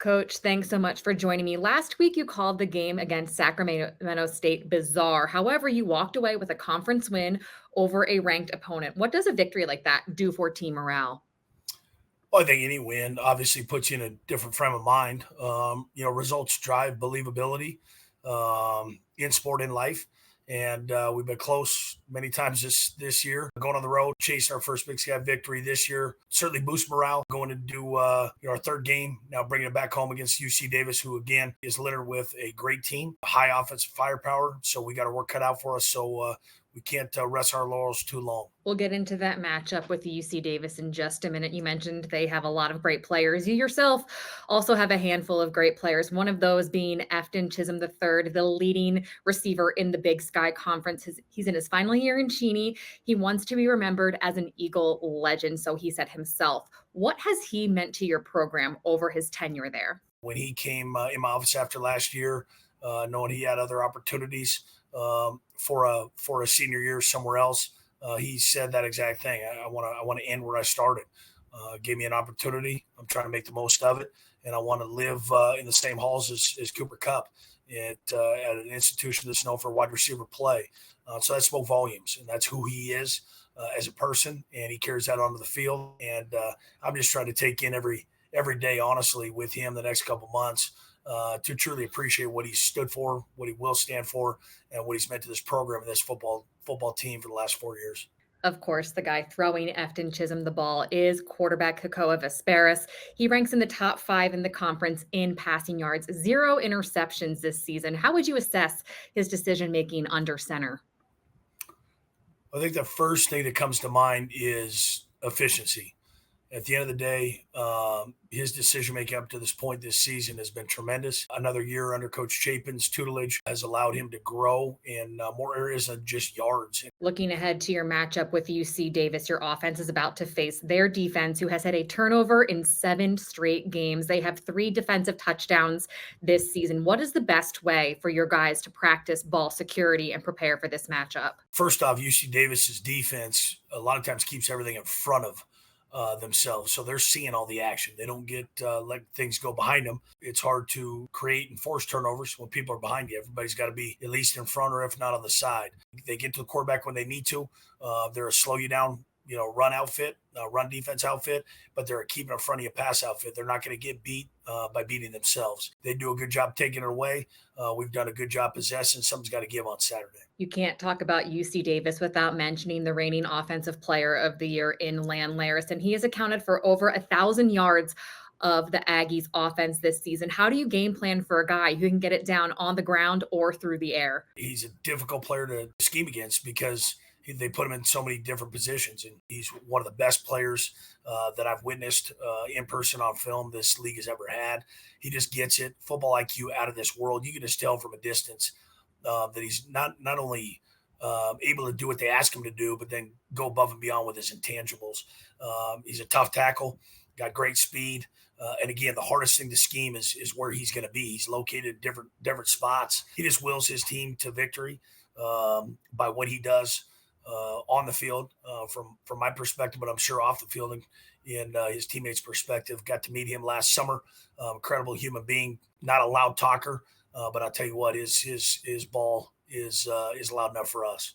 Coach, thanks so much for joining me. Last week, you called the game against Sacramento State bizarre. However, you walked away with a conference win over a ranked opponent. What does a victory like that do for team morale? Well, I think any win obviously puts you in a different frame of mind. Results drive believability in sport and life, and we've been close many times this year. Going on the road, chasing our first Big Sky victory this year certainly boosts morale. Going to do our third game now, bringing it back home against UC Davis, who again is littered with a great team, high offensive firepower. So we got our work cut out for us. So we can't rest our laurels too long. We'll get into that matchup with UC Davis in just a minute. You mentioned they have a lot of great players. You yourself also have a handful of great players, one of those being Efton Chisholm III, the leading receiver in the Big Sky Conference. He's in his final year in Cheney. He wants to be remembered as an Eagle legend, so he said himself. What has he meant to your program over his tenure there? When he came in my office after last year, knowing he had other opportunities for a senior year somewhere else, he said that exact thing. I want to end where I started. Gave me an opportunity. I'm trying to make the most of it, and I want to live in the same halls as Cooper Cup at an institution that's known for wide receiver play. So that spoke volumes, and that's who he is as a person, and he carries that onto the field. And I'm just trying to take in every day, honestly, with him the next couple months to truly appreciate what he stood for, what he will stand for, and what he's meant to this program and this football team for the last 4 years. Of course, the guy throwing Efton Chisholm the ball is quarterback Kakoa Vesperis. He ranks in the top 5 in the conference in passing yards, 0 interceptions this season. How would you assess his decision making under center? I think the first thing that comes to mind is efficiency. At the end of the day, his decision making up to this point this season has been tremendous. Another year under Coach Chapin's tutelage has allowed him to grow in more areas than just yards. Looking ahead to your matchup with UC Davis, your offense is about to face their defense, who has had a turnover in 7 straight games. They have 3 defensive touchdowns this season. What is the best way for your guys to practice ball security and prepare for this matchup? First off, UC Davis's defense a lot of times keeps everything in front of themselves. So they're seeing all the action. They don't get let things go behind them. It's hard to create and force turnovers when people are behind you. Everybody's got to be at least in front or if not on the side. They get to the quarterback when they need to. They're a slow you down, run defense outfit, but they're a keeping in front of you pass outfit. They're not going to get beat by beating themselves. They do a good job taking it away. We've done a good job possessing. Something's got to give on Saturday. You can't talk about UC Davis without mentioning the reigning offensive player of the year in Lan Larison. He has accounted for over 1,000 yards of the Aggies offense this season. How do you game plan for a guy who can get it down on the ground or through the air? He's a difficult player to scheme against because they put him in so many different positions, and he's one of the best players that I've witnessed in person on film this league has ever had. He just gets it, football IQ out of this world. You can just tell from a distance that he's not only able to do what they ask him to do, but then go above and beyond with his intangibles. He's a tough tackle, got great speed. And again, the hardest thing to scheme is where he's going to be. He's located in different spots. He just wills his team to victory by what he does on the field, from my perspective, but I'm sure off the field and in his teammates' perspective. Got to meet him last summer. Incredible human being, not a loud talker, but I'll tell you what, his ball is loud enough for us.